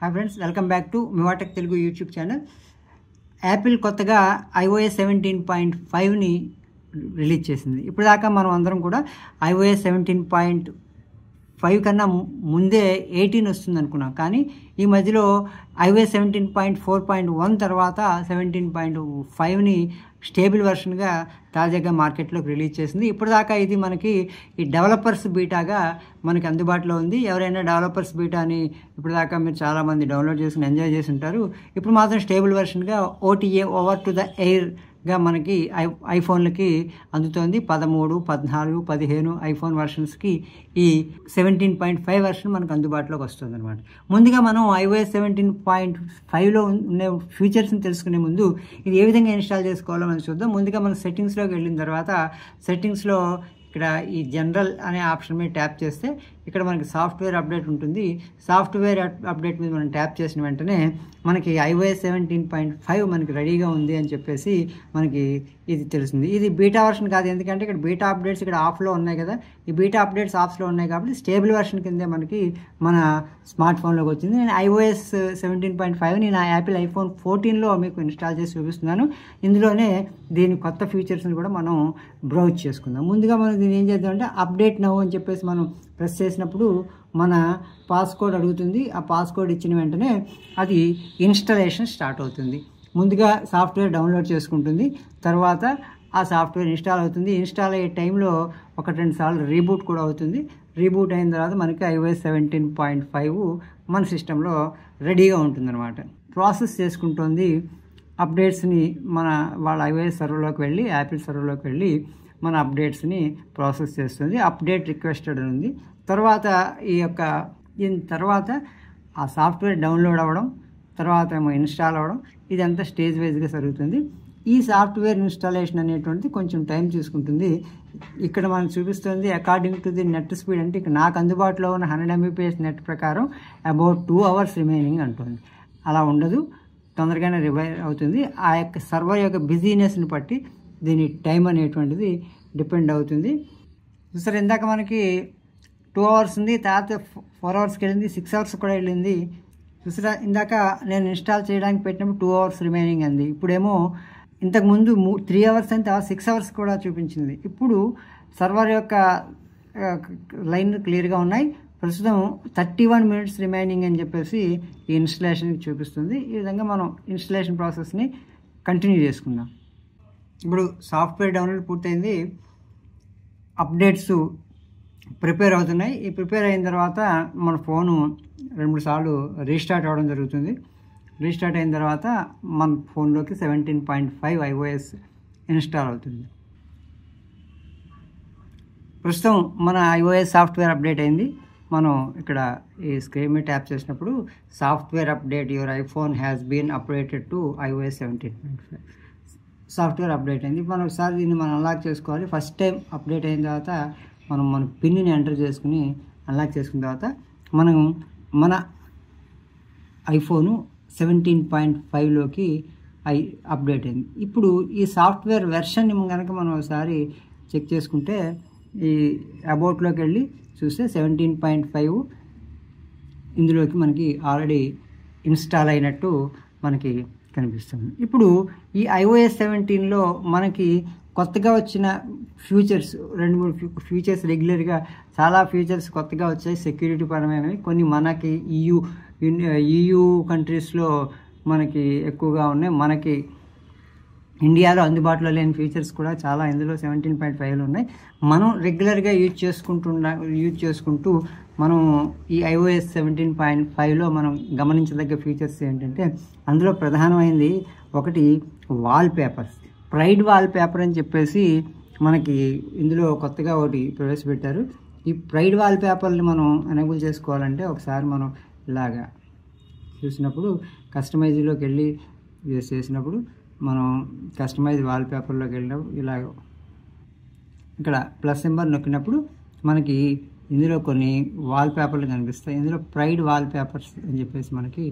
Hi friends, welcome back to మివాటెక్ Telugu YouTube channel. Apple కొత్తగా iOS 17.5ని రిలీజ్ చేసింది. ఇప్పుడు దాకా మనం అందరం కూడా iOS 17.5 కన్నా ముందే 18 వస్తుంది అనుకున్నాం. కానీ ఈ మధ్యలో iOS 17.4.1 తర్వాత 17.5ని స్టేబుల్ వెర్షన్గా తాజాగా మార్కెట్లోకి రిలీజ్ చేసింది. ఇప్పటిదాకా ఇది మనకి ఈ డెవలపర్స్ బీటాగా మనకి అందుబాటులో ఉంది. ఎవరైనా డెవలపర్స్ బీటాని ఇప్పటిదాకా మీరు చాలామంది డౌన్లోడ్ చేసుకుని ఎంజాయ్ చేసి ఉంటారు. ఇప్పుడు మాత్రం స్టేబుల్ వెర్షన్గా OTA ఓవర్ టు ద ఎయిర్గా మనకి ఐఫోన్లకి అందుతోంది. 13, 14, 15 ఐఫోన్ వెర్షన్స్కి ఈ 17.5 వెర్షన్ మనకు అందుబాటులోకి వస్తుంది అనమాట. ముందుగా మనం iOS 17.5లో ఉన్న ఫీచర్స్ని తెలుసుకునే ముందు ఇది ఏ విధంగా ఇన్స్టాల్ చేసుకోవాలో మనం చూద్దాం. ముందుగా మనం సెట్టింగ్స్లోకి వెళ్ళిన తర్వాత సెట్టింగ్స్లో ఇక్కడ ఈ జనరల్ అనే ఆప్షన్ మీద ట్యాప్ చేస్తే ఇక్కడ మనకి సాఫ్ట్వేర్ అప్డేట్ ఉంటుంది. సాఫ్ట్వేర్ అప్డేట్ మీద మనం ట్యాప్ చేసిన వెంటనే మనకి iOS 17.5 మనకి రెడీగా ఉంది అని చెప్పేసి మనకి ఇది తెలుస్తుంది. ఇది బీటా వర్షన్ కాదు, ఎందుకంటే ఇక్కడ బీటా అప్డేట్స్ ఇక్కడ ఆఫ్లో ఉన్నాయి కదా. ఈ బీటా అప్డేట్స్ ఆఫ్లో ఉన్నాయి కాబట్టి స్టేబుల్ వర్షన్ కిందే మనకి మన స్మార్ట్ ఫోన్లోకి వచ్చింది. నేను iOS 17.5ని నా యాపిల్ ఐఫోన్ 14లో మీకు ఇన్స్టాల్ చేసి చూపిస్తున్నాను. ఇందులోనే దీని కొత్త ఫీచర్స్ని కూడా మనం బ్రౌజ్ చేసుకుందాం. ముందుగా మనం దీన్ని ఏం చేద్దామంటే అప్డేట్ నౌ అని చెప్పేసి మనం ప్రెస్ చేసినప్పుడు మన పాస్కోడ్ అడుగుతుంది. ఆ పాస్కోడ్ ఇచ్చిన వెంటనే అది ఇన్స్టాలేషన్ స్టార్ట్ అవుతుంది. ముందుగా సాఫ్ట్వేర్ డౌన్లోడ్ చేసుకుంటుంది, తర్వాత ఆ సాఫ్ట్వేర్ ఇన్స్టాల్ అవుతుంది. ఇన్స్టాల్ అయ్యే టైంలో 1-2 సార్లు రీబూట్ కూడా అవుతుంది. రీబూట్ అయిన తర్వాత మనకి iOS 17.5 మన సిస్టంలో రెడీగా ఉంటుందన్నమాట. ప్రాసెస్ చేసుకుంటుంది అప్డేట్స్ని. మన వాళ్ళ iOS సర్వర్లోకి వెళ్ళి యాపిల్ సర్వర్లోకి వెళ్ళి మన అప్డేట్స్ని ప్రాసెస్ చేస్తుంది. అప్డేట్ రిక్వెస్టెడ్ అని ఉంది. తర్వాత దీని తర్వాత ఆ సాఫ్ట్వేర్ డౌన్లోడ్ అవ్వడం, తర్వాత ఏమో ఇన్స్టాల్ అవ్వడం, ఇదంతా స్టేజ్ వైజ్గా జరుగుతుంది. ఈ సాఫ్ట్వేర్ ఇన్స్టాలేషన్ అనేటువంటిది కొంచెం టైం తీసుకుంటుంది. ఇక్కడ మనం చూపిస్తుంది according to the net speed, అంటే ఇక్కడ నాకు అందుబాటులో ఉన్న 100 Mbps నెట్ ప్రకారం అబౌట్ 2 hours రిమైనింగ్ అంటుంది. అలా ఉండదు, తొందరగానే రివైర్ అవుతుంది. ఆ యొక్క సర్వర్ యొక్క బిజీనెస్ని బట్టి దీని టైం అనేటువంటిది డిపెండ్ అవుతుంది. చూసారు, ఇందాక మనకి 2 hours ఉంది, తర్వాత 4 hours వెళ్ళింది, 6 hours కూడా వెళ్ళింది. చూసారా, ఇందాక నేను ఇన్స్టాల్ చేయడానికి పెట్టినప్పుడు 2 hours రిమైనింగ్ అంది. ఇప్పుడేమో ఇంతకుముందు 3 hours అని, తర్వాత 6 hours కూడా చూపించింది. ఇప్పుడు సర్వర్ యొక్క లైన్ క్లియర్గా ఉన్నాయి. ప్రస్తుతం 31 minutes రిమైనింగ్ అని చెప్పేసి ఈ ఇన్స్టలేషన్కి చూపిస్తుంది. ఈ విధంగా మనం ఇన్స్టలేషన్ ప్రాసెస్ని కంటిన్యూ చేసుకుందాం. ఇప్పుడు సాఫ్ట్వేర్ డౌన్లోడ్ పూర్తయింది, అప్డేట్స్ ప్రిపేర్ అవుతున్నాయి. ఈ ప్రిపేర్ అయిన తర్వాత మన ఫోను 2-3 సార్లు రీస్టార్ట్ అవ్వడం జరుగుతుంది. రీస్టార్ట్ అయిన తర్వాత మన ఫోన్లోకి 17.5 iOS ఇన్స్టాల్ అవుతుంది. ప్రస్తుతం మన iOS సాఫ్ట్వేర్ అప్డేట్ అయింది. మనం ఇక్కడ ఈ స్క్రీన్ మీద ట్యాప్ చేసినప్పుడు software update your iPhone has been updated to iOS 17.5 software update అయింది. మనం ఒకసారి దీన్ని మనం అన్లాక్ చేసుకోవాలి. ఫస్ట్ టైం అప్డేట్ అయిన తర్వాత మనం మన పిన్ని ఎంటర్ చేసుకుని అన్లాక్ చేసుకున్న తర్వాత మనం మన ఐఫోను 17.5లోకి అప్డేట్ అయింది. ఇప్పుడు ఈ సాఫ్ట్వేర్ వెర్షన్ కనుక మనం ఒకసారి చెక్ చేసుకుంటే ఈ అబౌట్లోకి వెళ్ళి చూస్తే 17.5 ఇందులోకి మనకి ఆల్రెడీ ఇన్స్టాల్ అయినట్టు మనకి కనిపిస్తుంది. ఇప్పుడు ఈ iOS 17లో మనకి కొత్తగా వచ్చిన ఫీచర్స్ 2-3 ఫీచర్స్ రెగ్యులర్గా చాలా ఫీచర్స్ కొత్తగా వచ్చాయి. సెక్యూరిటీ పరమైనవి కొన్ని మనకి EU కంట్రీస్లో మనకి ఎక్కువగా ఉన్నాయి. మనకి ఇండియాలో అందుబాటులో లేని ఫీచర్స్ కూడా చాలా ఇందులో 17.5లో ఉన్నాయి. మనం రెగ్యులర్గా యూజ్ చేసుకుంటూ మనం ఈ iOS 17.5లో మనం గమనించదగ్గ ఫీచర్స్ ఏంటంటే అందులో ప్రధానమైనది ఒకటి వాల్పేపర్స్. ప్రైడ్ వాల్పేపర్ అని చెప్పేసి మనకి ఇందులో కొత్తగా ఒకటి ప్రవేశపెట్టారు. ఈ ప్రైడ్ వాల్పేపర్ని మనం ఎనేబుల్ చేసుకోవాలంటే ఒకసారి మనం ఇలాగా చూసినప్పుడు కస్టమైజ్లోకి వెళ్ళి చేసినప్పుడు మనం కస్టమైజ్ వాల్పేపర్లోకి వెళ్ళినప్పుడు ఇలాగ ఇక్కడ ప్లస్ సింబల్ నొక్కినప్పుడు మనకి ఇందులో కొన్ని వాల్పేపర్లు కనిపిస్తాయి. ఇందులో ప్రైడ్ వాల్పేపర్స్ అని చెప్పేసి మనకి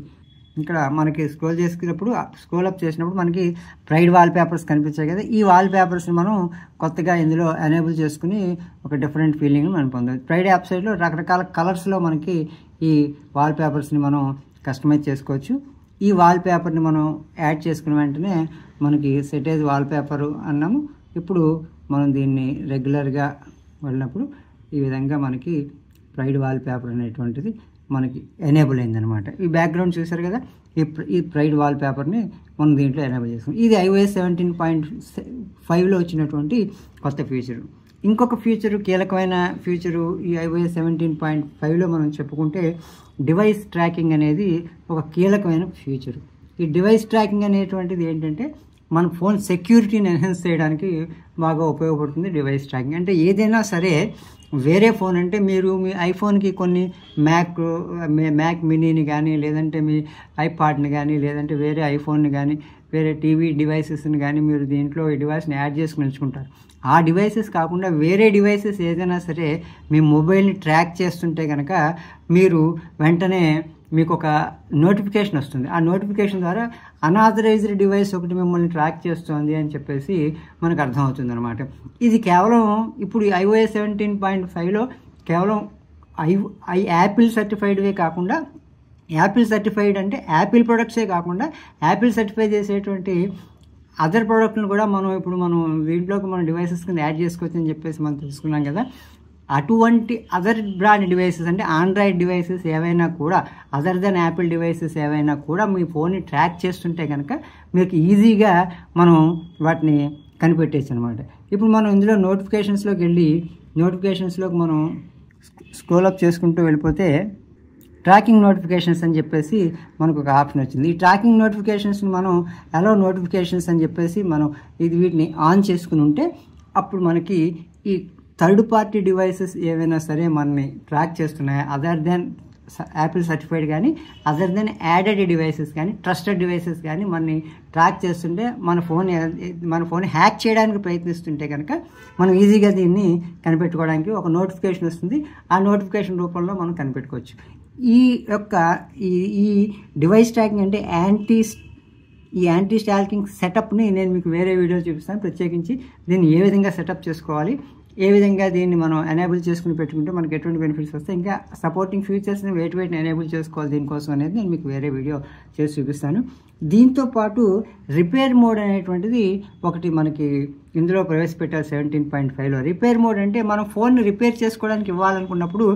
స్క్రోల్ అప్ చేసినప్పుడు మనకి ప్రైడ్ వాల్పేపర్స్ కనిపించాయి కదా. ఈ వాల్పేపర్స్ని మనం కొత్తగా ఇందులో ఎనేబుల్ చేసుకుని ఒక డిఫరెంట్ ఫీలింగ్ మనం పొందవచ్చు. ప్రైడ్ వెబ్సైట్లో రకరకాల కలర్స్లో మనకి ఈ వాల్పేపర్స్ని మనం కస్టమైజ్ చేసుకోవచ్చు. ఈ వాల్పేపర్ని మనం యాడ్ చేసుకున్న వెంటనే మనకి సెట్ యాజ్ వాల్పేపర్ అన్నాము. ఇప్పుడు మనం దీన్ని రెగ్యులర్గా వెళ్ళినప్పుడు ఈ విధంగా మనకి ప్రైడ్ వాల్పేపర్ అనేటువంటిది మనకి ఎనేబుల్ అయిందనమాట. ఈ బ్యాక్గ్రౌండ్ చూసారు కదా, ఈ ప్రైడ్ వాల్పేపర్ని మనం దీంట్లో ఎనేబుల్ చేసుకున్నాం. ఇది iOS 17.5లో వచ్చినటువంటి కొత్త ఫీచరు. ఇంకొక ఫీచరు, కీలకమైన ఫీచరు ఈ iOS 17.5లో మనం చెప్పుకుంటే డివైస్ ట్రాకింగ్ అనేది ఒక కీలకమైన ఫీచరు. ఈ డివైస్ ట్రాకింగ్ అనేటువంటిది ఏంటంటే మన ఫోన్ సెక్యూరిటీని ఎన్హాన్స్ చేయడానికి బాగా ఉపయోగపడుతుంది డివైస్ ట్రాకింగ్. అంటే ఏదైనా సరే వేరే ఫోన్ అంటే మీరు మీ ఐఫోన్కి కొన్ని మ్యాక్ మినీని కానీ, లేదంటే మీ ఐపాడ్ని కానీ, లేదంటే వేరే ఐఫోన్ని కానీ, వేరే టీవీ డివైసెస్ని కానీ మీరు దీంట్లో ఈ డివైస్ని యాడ్ చేసుకుని ఉంచుకుంటారు. ఆ డివైసెస్ కాకుండా వేరే డివైసెస్ ఏదైనా సరే మీ మొబైల్ని ట్రాక్ చేస్తుంటే కనుక మీరు వెంటనే మీకు ఒక నోటిఫికేషన్ వస్తుంది. ఆ నోటిఫికేషన్ ద్వారా అన్ఆథరైజ్డ్ డివైస్ ఒకటి మిమ్మల్ని ట్రాక్ చేస్తుంది అని చెప్పేసి మనకు అర్థమవుతుంది అనమాట. ఇది కేవలం ఇప్పుడు iOS 17.5లో కేవలం యాపిల్ సర్టిఫైడ్వే కాకుండా, యాపిల్ సర్టిఫైడ్ అంటే యాపిల్ ప్రొడక్ట్సే కాకుండా యాపిల్ సర్టిఫై చేసేటువంటి అదర్ ప్రోడక్ట్లను కూడా మనం దీంట్లోకి మన డివైసెస్ కింద యాడ్ చేసుకోవచ్చు అని చెప్పేసి మనం తెలుసుకున్నాం కదా. అటువంటి అదర్ బ్రాండ్ డివైసెస్ అంటే ఆండ్రాయిడ్ డివైసెస్ ఏవైనా కూడా, అదర్ దెన్ యాపిల్ డివైసెస్ ఏవైనా కూడా మీ ఫోన్ని ట్రాక్ చేస్తుంటే కనుక మీకు ఈజీగా మనం వాటిని కనిపెట్టేచ్చు అనమాట. ఇప్పుడు మనం ఇందులో నోటిఫికేషన్స్లోకి వెళ్ళి నోటిఫికేషన్స్లోకి మనం స్క్రోల్ అప్ చేసుకుంటూ వెళ్ళిపోతే ట్రాకింగ్ నోటిఫికేషన్స్ అని చెప్పేసి మనకు ఒక ఆప్షన్ వచ్చింది. ఈ ట్రాకింగ్ నోటిఫికేషన్స్ని మనం అలౌ నోటిఫికేషన్స్ అని చెప్పేసి మనం వీటిని ఆన్ చేసుకుని ఉంటే అప్పుడు మనకి ఈ థర్డ్ పార్టీ డివైసెస్ ఏవైనా సరే మనని ట్రాక్ చేస్తున్నాయి, అదర్ దెన్ యాపిల్ సర్టిఫైడ్ కానీ, అదర్ దెన్ యాడెడ్ డివైసెస్ కానీ, ట్రస్టెడ్ డివైసెస్ కానీ మనని ట్రాక్ చేస్తుంటే మన ఫోన్ హ్యాక్ చేయడానికి ప్రయత్నిస్తుంటే కనుక మనం ఈజీగా దీన్ని కనిపెట్టుకోవడానికి ఒక నోటిఫికేషన్ వస్తుంది. ఆ నోటిఫికేషన్ రూపంలో మనం కనిపెట్టుకోవచ్చు. ఈ డివైస్ ట్రాకింగ్ అంటే యాంటీ స్టాకింగ్ సెటప్ని నేను మీకు వేరే వీడియో చూపిస్తాను. ప్రత్యేకించి దీన్ని ఏ విధంగా సెటప్ చేసుకోవాలి, ఏ విధంగా దీన్ని మనం ఎనేబుల్ చేసుకుని పెట్టుకుంటే మనకి ఎటువంటి బెనిఫిట్స్ వస్తాయి, ఇంకా సపోర్టింగ్ ఫీచర్స్ని వేటిని ఎనేబుల్ చేసుకోవాలి దీనికోసం అనేది నేను మీకు వేరే వీడియో చేసి చూపిస్తాను. దీంతో పాటు రిపేర్ మోడ్ అనేటువంటిది ఒకటి మనకి ఇందులో ప్రవేశపెట్టారు 17.5లో. రిపేర్ మోడ్ అంటే మనం ఫోన్ని రిపేర్ చేసుకోవడానికి ఇవ్వాలనుకున్నప్పుడు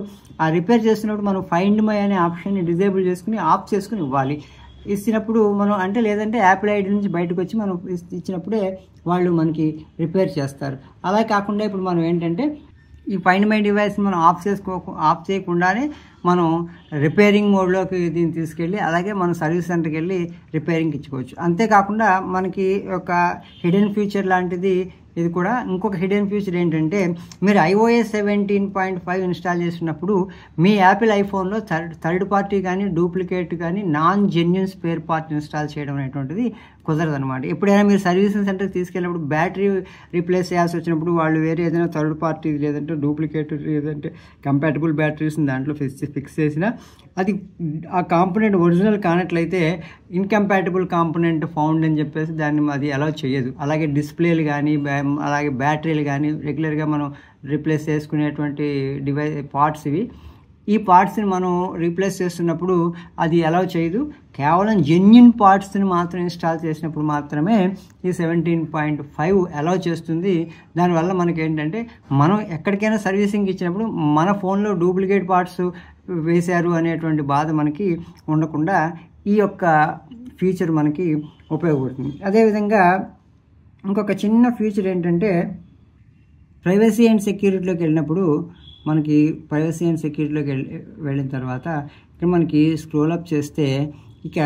ఆ రిపేర్ చేస్తున్నప్పుడు మనం ఫైండ్ మై అనే ఆప్షన్ని డిజేబుల్ చేసుకుని ఆఫ్ చేసుకుని ఇవ్వాలి. ఇచ్చినప్పుడు మనం అంటే లేదంటే యాపిల్ ఐడి నుంచి బయటకు వచ్చి మనం ఇచ్చినప్పుడే వాళ్ళు మనకి రిపేర్ చేస్తారు. అలా కాకుండా ఇప్పుడు మనం ఏంటంటే ఈ ఫైండ్ మై డివైస్ మనం ఆఫ్ చేయకుండానే మనం రిపేరింగ్ మోడ్లోకి దీన్ని తీసుకెళ్ళి అలాగే మనం సర్వీస్ సెంటర్కి వెళ్ళి రిపేరింగ్కి ఇచ్చుకోవచ్చు. అంతేకాకుండా మనకి ఒక హిడెన్ ఫీచర్ లాంటిది ఇది కూడా. ఇంకొక హిడెన్ ఫీచర్ ఏంటంటే మీరు iOS 17.5 ఇన్స్టాల్ చేసినప్పుడు మీ యాపిల్ ఐఫోన్లో థర్డ్ పార్టీ కానీ, డూప్లికేట్ కానీ, non genuine spare part install చేయడం అనేటువంటిది కుదరదు అనమాట. ఎప్పుడైనా మీరు సర్వీసింగ్ సెంటర్కి తీసుకెళ్ళినప్పుడు బ్యాటరీ రీప్లేస్ చేయాల్సి వచ్చినప్పుడు వాళ్ళు వేరే ఏదైనా థర్డ్ పార్టీ లేదంటే డూప్లికేట్ లేదంటే కంపాటబుల్ బ్యాటరీస్ని దాంట్లో ఫిక్స్ చేసినా అది ఆ కాంపోనెంట్ ఒరిజినల్ కానట్లయితే ఇన్కంపాటబుల్ కాంపోనెంట్ ఫౌండ్ అని చెప్పేసి దాన్ని అది అలౌ చేయదు. అలాగే డిస్ప్లేలు కానీ, అలాగే బ్యాటరీలు కానీ రెగ్యులర్గా మనం రీప్లేస్ చేసుకునేటువంటి పార్ట్స్ ఇవి. ఈ పార్ట్స్ని మనం రీప్లేస్ చేస్తున్నప్పుడు అది అలౌ చేయదు. కేవలం జెన్యూన్ పార్ట్స్ని మాత్రం ఇన్స్టాల్ చేసినప్పుడు మాత్రమే ఈ 17.5 అలౌ చేస్తుంది. దానివల్ల మనకి ఏంటంటే మనం ఎక్కడికైనా సర్వీసింగ్ ఇచ్చినప్పుడు మన ఫోన్లో డూప్లికేట్ పార్ట్స్ వేశారు అనేటువంటి బాధ మనకి ఉండకుండా ఈ యొక్క ఫీచర్ మనకి ఉపయోగపడుతుంది. అదేవిధంగా ఇంకొక చిన్న ఫీచర్ ఏంటంటే ప్రైవసీ అండ్ సెక్యూరిటీలోకి వెళ్ళినప్పుడు మనకి ప్రైవసీ అండ్ సెక్యూరిటీలోకి వెళ్ళిన తర్వాత ఇక్కడ మనకి స్క్రోల్ అప్ చేస్తే ఇక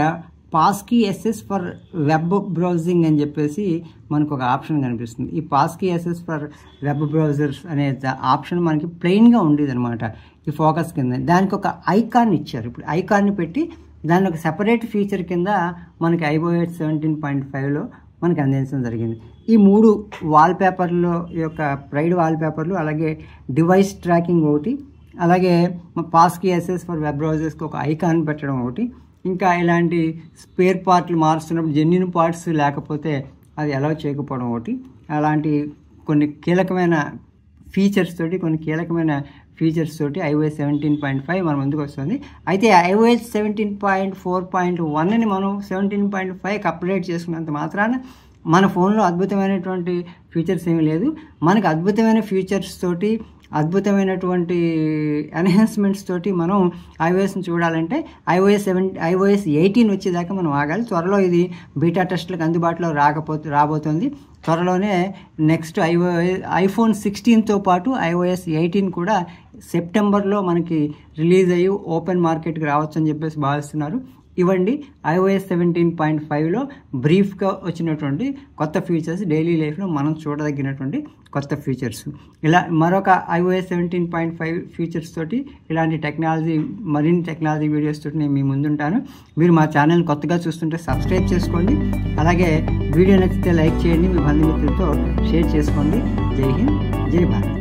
పాస్కీ ఎస్ఎస్ ఫర్ వెబ్ బ్రౌజింగ్ అని చెప్పేసి మనకు ఒక ఆప్షన్ కనిపిస్తుంది. ఈ పాస్కీ ఎస్ఎస్ ఫర్ వెబ్ బ్రౌజర్స్ అనే ఆప్షన్ మనకి ప్లెయిన్గా ఉండేది అనమాట ఈ ఫోకస్ కింద. దానికి ఒక ఐకాన్ ఇచ్చారు. ఇప్పుడు ఐకాన్ని పెట్టి దాన్ని ఒక సెపరేట్ ఫీచర్ కింద మనకి iOS 17.5లో మనకి అందించడం జరిగింది. ఈ 3 వాల్పేపర్లో ఈ యొక్క ప్రైడ్ వాల్పేపర్లు, అలాగే డివైస్ ట్రాకింగ్ ఒకటి, అలాగే పాస్కీ ఎస్ఎస్ ఫర్ వెబ్ బ్రౌజర్స్కి ఒక ఐకాన్ పెట్టడం ఒకటి, ఇంకా ఇలాంటి స్పేర్ పార్ట్లు మారుస్తున్నప్పుడు జెన్యూన్ పార్ట్స్ లేకపోతే అది అలౌ చేయకపోవడం ఒకటి, అలాంటి కొన్ని కీలకమైన ఫీచర్స్ తోటి కొన్ని కీలకమైన ఫీచర్స్ తోటి iOS 17.5 మన ముందుకు వస్తుంది. అయితే iOS 17.4.1ని మనం 17.5కి అప్డేట్ చేసుకున్నంత మాత్రాన మన ఫోన్లో అద్భుతమైనటువంటి ఫీచర్స్ ఏమీ లేదు. మనకు అద్భుతమైన ఫీచర్స్ తోటి అద్భుతమైనటువంటి ఎన్హాన్స్మెంట్స్ తోటి మనం iOSని చూడాలంటే iOS 18 వచ్చేదాకా మనం ఆగాలి. త్వరలో ఇది బీటా టెస్ట్లకు అందుబాటులో రాబోతుంది. త్వరలోనే నెక్స్ట్ iPhone 16తో పాటు iOS 18 కూడా సెప్టెంబర్లో మనకి రిలీజ్ అయ్యి ఓపెన్ మార్కెట్కి రావచ్చు అని చెప్పేసి భావిస్తున్నారు. ఇవ్వండి iOS 17.5లో బ్రీఫ్గా వచ్చినటువంటి కొత్త ఫీచర్స్, డైలీ లైఫ్లో మనం చూడదగినటువంటి కొత్త ఫీచర్స్. ఇలా మరొక iOS 17.5 ఫీచర్స్ తోటి ఇలాంటి మరిన్ని టెక్నాలజీ వీడియోస్ తోటి నేను మీ ముందుంటాను. మీరు మా ఛానల్ కొత్తగా చూస్తుంటే సబ్స్క్రైబ్ చేసుకోండి. అలాగే వీడియో నచ్చితే లైక్ చేయండి, మీ బంధుమిత్రులతో షేర్ చేసుకోండి. జై హింద్, జై భారత్.